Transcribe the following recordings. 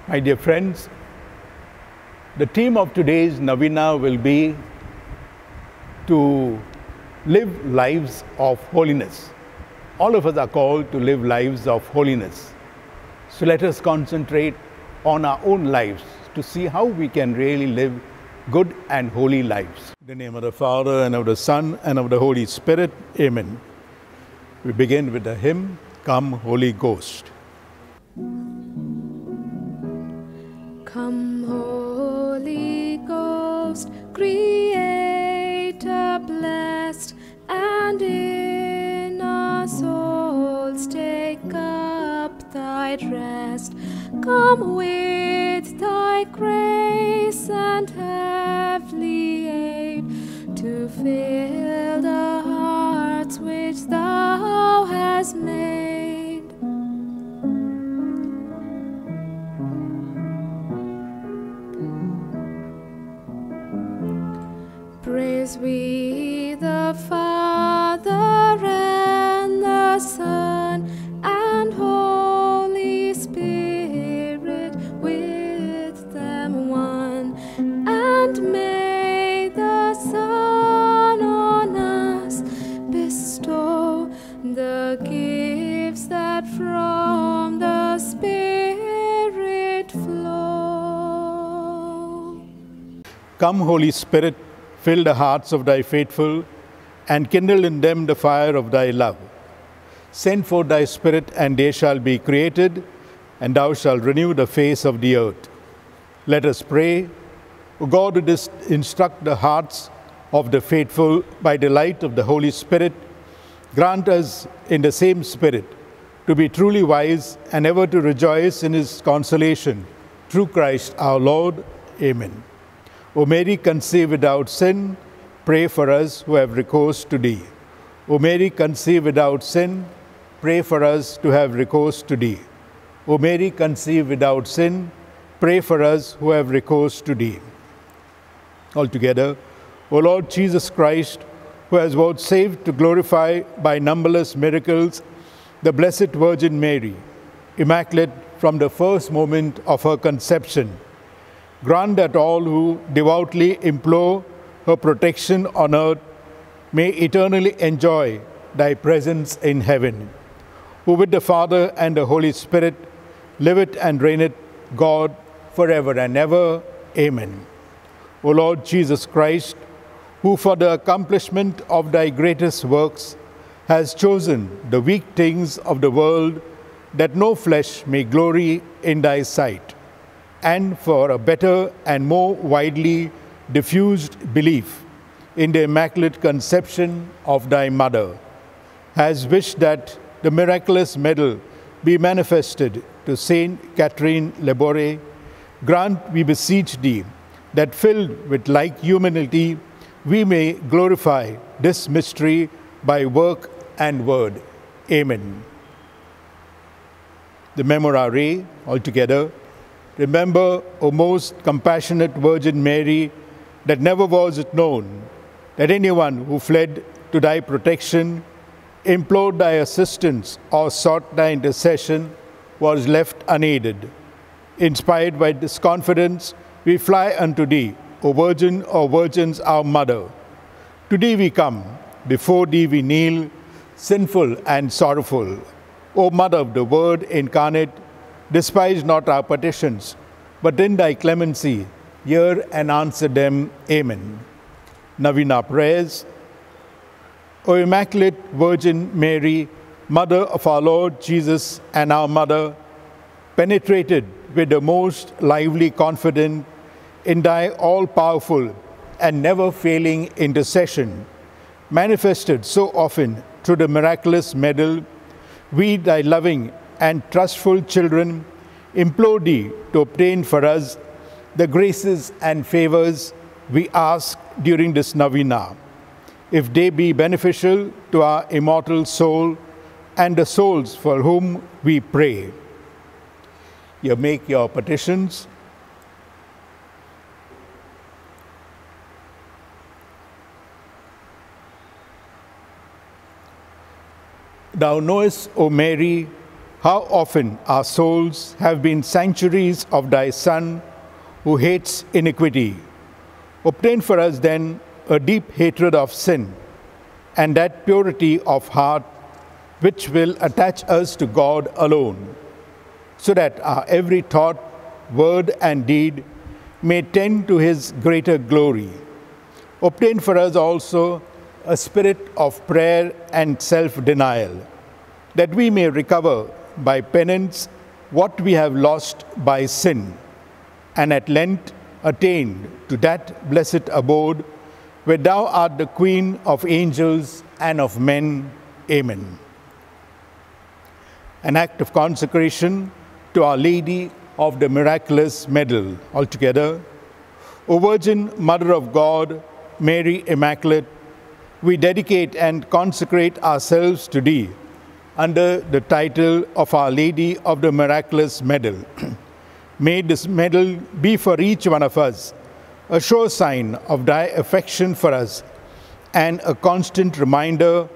My dear friends, the theme of today's Novena will be to live lives of holiness. All of us are called to live lives of holiness. So let us concentrate on our own lives to see how we can really live good and holy lives. In the name of the Father, and of the Son, and of the Holy Spirit. Amen. We begin with the hymn, Come, Holy Ghost. Come, Holy Ghost, Creator blessed, and in our souls take up thy rest. Come with thy grace and heavenly aid to fill the hearts which thou hast made. Praise we the Father and the Son and Holy Spirit, with them one. And may the Son on us bestow the gifts that from the Spirit flow. Come, Holy Spirit, fill the hearts of thy faithful, and kindle in them the fire of thy love. Send forth thy Spirit, and they shall be created, and thou shalt renew the face of the earth. Let us pray. O God, who didst instruct the hearts of the faithful by the light of the Holy Spirit, grant us in the same Spirit to be truly wise and ever to rejoice in his consolation. Through Christ our Lord. Amen. O Mary, conceived without sin, pray for us who have recourse to thee. O Mary, conceived without sin, pray for us to have recourse to thee. O Mary, conceived without sin, pray for us who have recourse to thee. Altogether, O Lord Jesus Christ, who has vouchsafed to glorify by numberless miracles the Blessed Virgin Mary, immaculate from the first moment of her conception, grant that all who devoutly implore her protection on earth may eternally enjoy thy presence in heaven, who with the Father and the Holy Spirit liveth and reigneth, God, forever and ever. Amen. O Lord Jesus Christ, who for the accomplishment of thy greatest works has chosen the weak things of the world, that no flesh may glory in thy sight, and for a better and more widely diffused belief in the Immaculate Conception of thy Mother, has wished that the miraculous medal be manifested to Saint Catherine Labouré. Grant, we beseech thee, that filled with like humility, we may glorify this mystery by work and word. Amen. The Memorare, altogether. Remember, O most compassionate Virgin Mary, that never was it known that anyone who fled to thy protection, implored thy assistance, or sought thy intercession was left unaided. Inspired by this confidence, we fly unto thee, O Virgin or Virgins, our Mother. To thee we come, before thee we kneel, sinful and sorrowful. O Mother of the Word incarnate, despise not our petitions, but in thy clemency hear and answer them. Amen. Novena prayers. O Immaculate Virgin Mary, Mother of our Lord Jesus and our Mother, penetrated with the most lively confidence in thy all-powerful and never-failing intercession, manifested so often through the miraculous medal, we, thy loving and trustful children, implore thee to obtain for us the graces and favors we ask during this novena, if they be beneficial to our immortal soul and the souls for whom we pray. You make your petitions. Thou knowest, O Mary, How often our souls have been sanctuaries of thy Son, who hates iniquity. Obtain for us then a deep hatred of sin, and that purity of heart which will attach us to God alone, so that our every thought, word, and deed may tend to his greater glory. Obtain for us also a spirit of prayer and self-denial, that we may recover by penance what we have lost by sin, and at length attain to that blessed abode where thou art the Queen of angels and of men. Amen. An act of consecration to Our Lady of the Miraculous Medal. Altogether, O Virgin Mother of God, Mary Immaculate, we dedicate and consecrate ourselves to Thee under the title of Our Lady of the Miraculous Medal. May this medal be for each one of us a sure sign of Thy affection for us and a constant reminder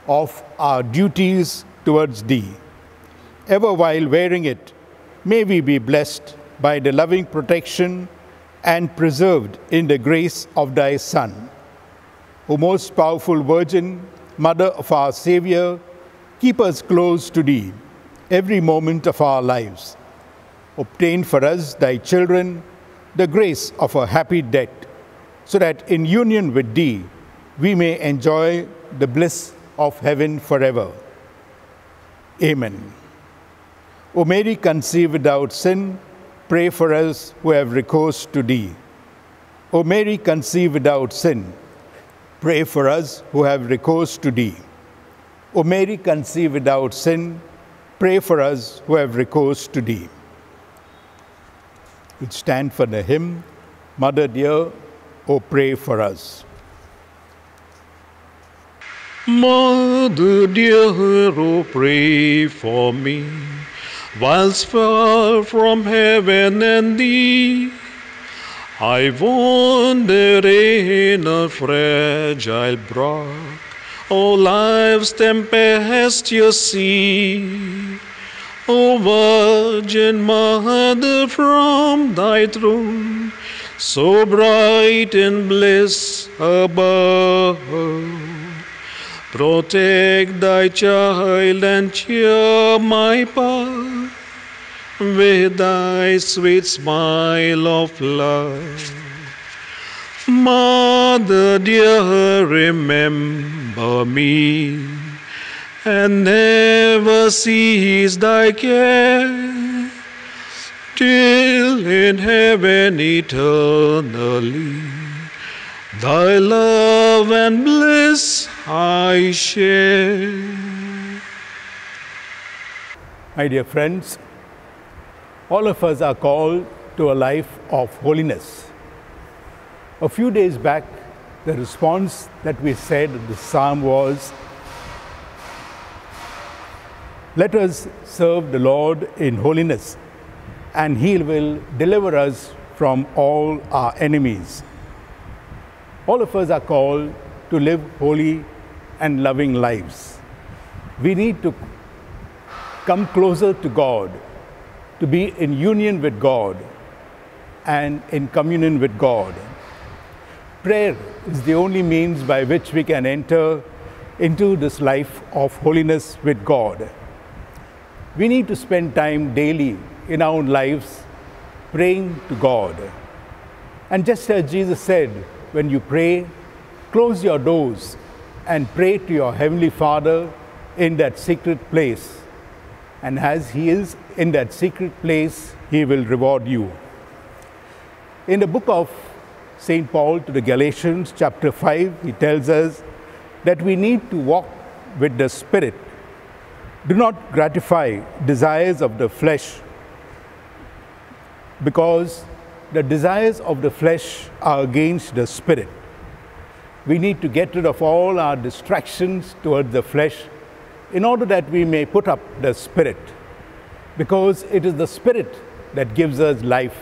of our duties towards Thee. Ever while wearing it, may we be blessed by the loving protection and preserved in the grace of Thy Son. O most powerful Virgin, Mother of our Savior, keep us close to Thee every moment of our lives. Obtain for us, Thy children, the grace of a happy death, so that in union with Thee we may enjoy the bliss of heaven forever. Amen. O Mary, conceived without sin, pray for us who have recourse to Thee. O Mary, conceived without sin, pray for us who have recourse to Thee. O Mary, conceived without sin, pray for us who have recourse to Thee. We'll stand for the hymn, Mother dear, O pray for us. Mother dear, O pray for me, whilst far from heaven and Thee, I wander in a fragile bark, O life's tempestuous sea. O Virgin Mother, from Thy throne, so bright in bliss above, protect Thy child and cheer my path with Thy sweet smile of love. Mother dear, remember me, and never cease Thy care, till in heaven eternally Thy love and bliss I share. My dear friends, all of us are called to a life of holiness. A few days back, the response that we said in the psalm was, let us serve the Lord in holiness, and He will deliver us from all our enemies. All of us are called to live holy and loving lives. We need to come closer to God, to be in union with God and in communion with God. Prayer is the only means by which we can enter into this life of holiness with God. We need to spend time daily in our own lives praying to God. And just as Jesus said, when you pray, close your doors and pray to your Heavenly Father in that secret place. And as He is in that secret place, He will reward you. In the book of St. Paul to the Galatians, chapter 5, he tells us that we need to walk with the Spirit. Do not gratify desires of the flesh, because the desires of the flesh are against the Spirit. We need to get rid of all our distractions towards the flesh in order that we may put up the Spirit, because it is the Spirit that gives us life,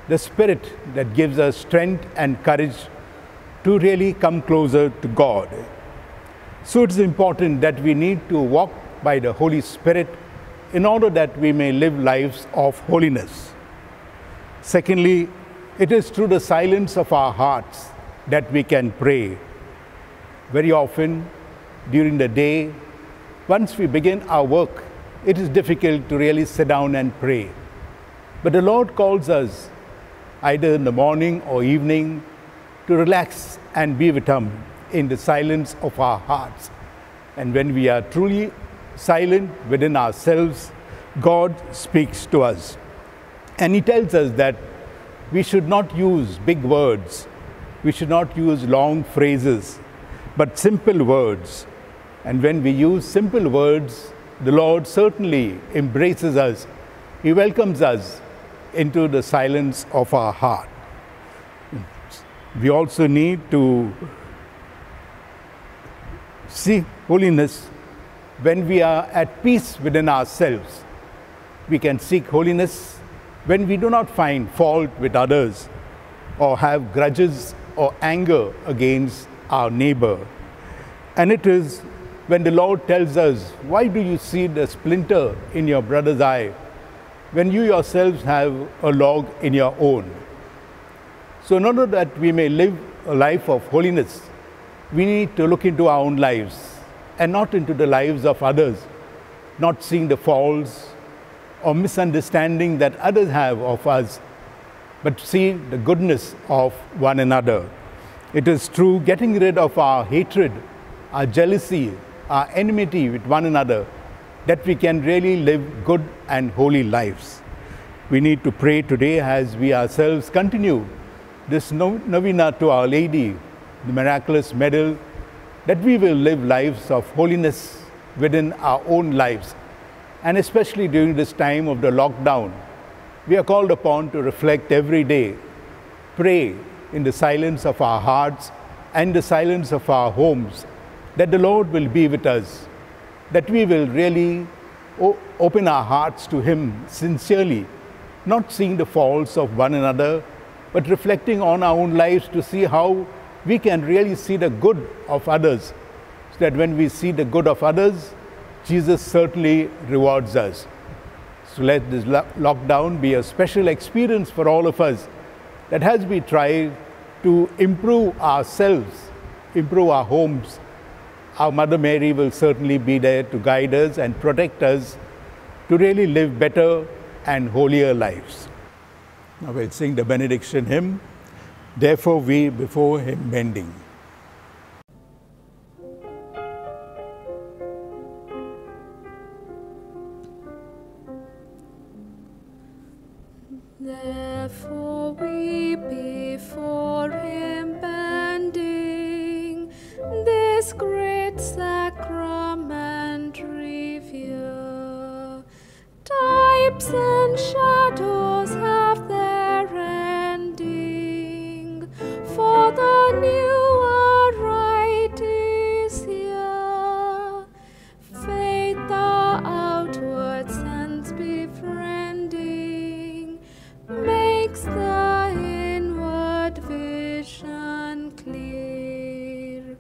the Spirit that gives us strength and courage to really come closer to God. So it is important that we need to walk by the Holy Spirit in order that we may live lives of holiness. Secondly, it is through the silence of our hearts that we can pray. Very often during the day, once we begin our work, it is difficult to really sit down and pray. But the Lord calls us either in the morning or evening to relax and be with Him in the silence of our hearts. And when we are truly silent within ourselves, God speaks to us. And He tells us that we should not use big words, we should not use long phrases, but simple words. And when we use simple words, the Lord certainly embraces us. He welcomes us into the silence of our heart. We also need to seek holiness when we are at peace within ourselves. We can seek holiness when we do not find fault with others or have grudges or anger against our neighbor. And it is when the Lord tells us, why do you see the splinter in your brother's eye when you yourselves have a log in your own? So in order that we may live a life of holiness, we need to look into our own lives and not into the lives of others, not seeing the faults or misunderstanding that others have of us, but see the goodness of one another. It is through getting rid of our hatred, our jealousy, our enmity with one another that we can really live good and holy lives. We need to pray today as we ourselves continue this novena to Our Lady, the miraculous medal, that we will live lives of holiness within our own lives. And especially during this time of the lockdown, we are called upon to reflect every day, pray in the silence of our hearts and the silence of our homes, that the Lord will be with us, that we will really open our hearts to Him sincerely, not seeing the faults of one another, but reflecting on our own lives to see how we can really see the good of others, so that when we see the good of others, Jesus certainly rewards us. So let this lockdown be a special experience for all of us, that as we try to improve ourselves, improve our homes, our Mother Mary will certainly be there to guide us and protect us to really live better and holier lives. Now we'll sing the benediction hymn, Therefore We Before Him Bending. Therefore we before Him bending, this great sacrament revere. Types and shadows have their ending, for the newer rite is here. Faith the outward sense befriending, makes the inward vision clear.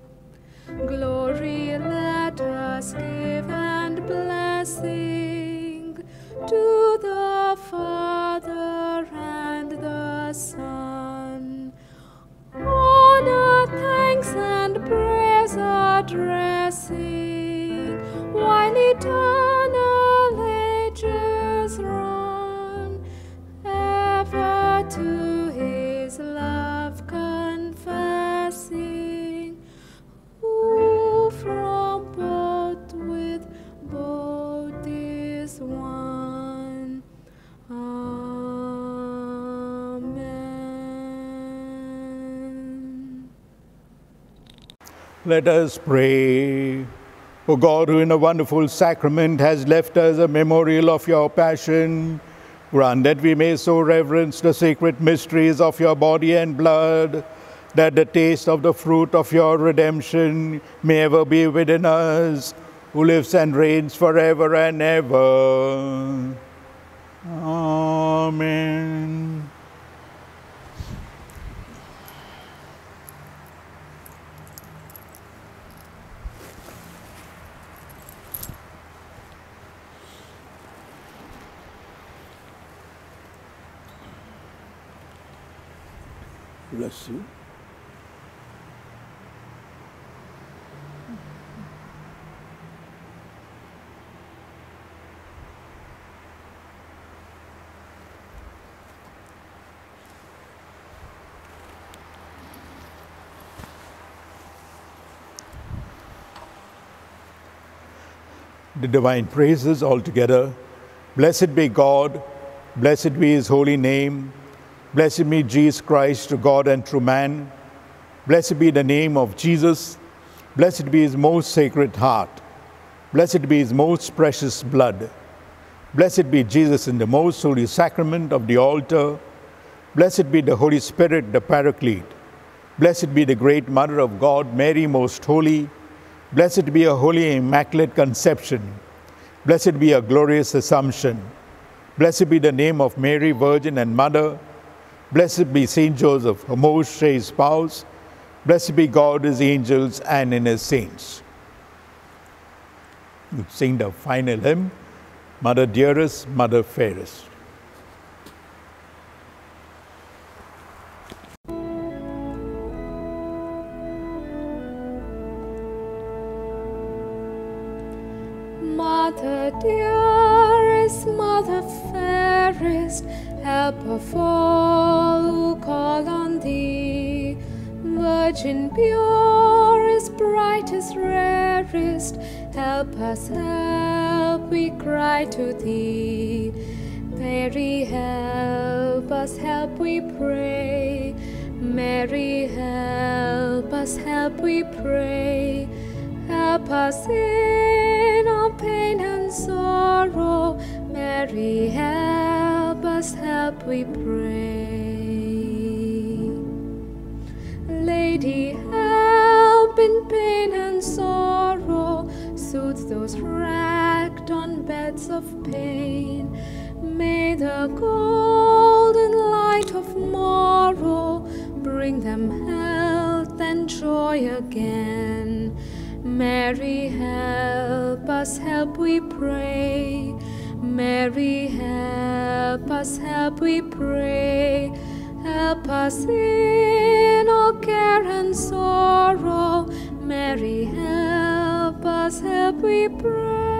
Glory let us give and blessing to the Father and the Son. Honor, thanks, and praise addressing, while eternal ages run, ever to His love confessing, who from both with both is one. Amen. Let us pray. O God, who in a wonderful sacrament has left us a memorial of your passion, grant that we may so reverence the sacred mysteries of your body and blood, that the taste of the fruit of your redemption may ever be within us, who lives and reigns forever and ever. Amen. bless you. The divine praises all together. Blessed be God, blessed be his holy name, blessed be Jesus Christ, true God and true man, blessed be the name of Jesus, blessed be his most sacred heart, blessed be his most precious blood, blessed be Jesus in the most holy sacrament of the altar, blessed be the Holy Spirit, the Paraclete, blessed be the great Mother of God, Mary most holy, blessed be a holy immaculate conception, blessed be a glorious assumption, blessed be the name of Mary, Virgin and Mother, blessed be Saint Joseph, her most chaste spouse, blessed be God, his angels and in his saints. We sing the final hymn, Mother dearest, Mother fairest. Mother dearest, Mother fairest, help of all who call on thee. Virgin purest, brightest, rarest, help us, help, we cry to thee. Mary, help us, help, we pray. Mary, help us, help, we pray. Help us in our pain and sorrow. Mary, help us, help, we pray. Lady, help in pain and sorrow. Soothe those racked on beds of pain. May the golden light of morrow bring them health and joy again. Mary, help us, help, we pray. Mary, help us, help, we pray. Help us in all care and sorrow. Mary, help us, help, we pray.